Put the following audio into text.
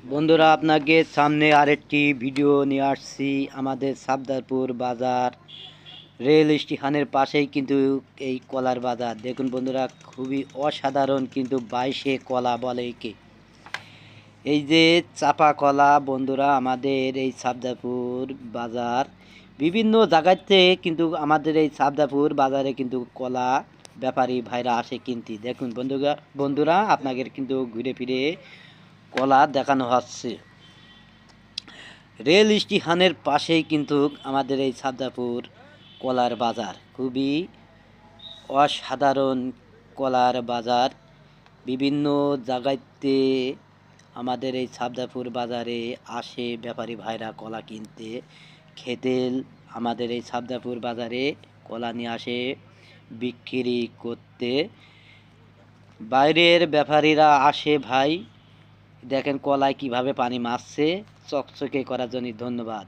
বন্ধুরা, আপনাকে সামনে আরেকটি ভিডিও নিয়ে আসছি। আমাদের সাবদারপুর বাজার রেল স্টেশনের পাশেই কিন্তু এই কলার বাজার। দেখুন বন্ধুরা, খুবই অসাধারণ কিন্তু বাইশে কলা বলে একে। এই যে চাপা কলা বন্ধুরা, আমাদের এই সাবদারপুর বাজার বিভিন্ন জায়গাতে কিন্তু আমাদের এই সাবদারপুর বাজারে কিন্তু কলা ব্যাপারী ভাইরা আসে কিনতে। দেখুন বন্ধুরা আপনাদের কিন্তু ঘুরে ফিরে কলা দেখানো হচ্ছে। রেল স্টেশনের পাশেই কিন্তু আমাদের এই সাবদাপুর কলার বাজার, খুবই অসাধারণ কলার বাজার। বিভিন্ন জায়গাতে আমাদের এই সাবদাপুর বাজারে আসে ব্যাপারী ভাইরা কলা কিনতে, খেতে। আমাদের এই সাবদাপুর বাজারে কলা নিয়ে আসে বিক্রি করতে। বাইরের ব্যাপারীরা আসে ভাই, দেখেন কলায় কিভাবে পানি মারছে, চকচকে করার জন্য। ধন্যবাদ।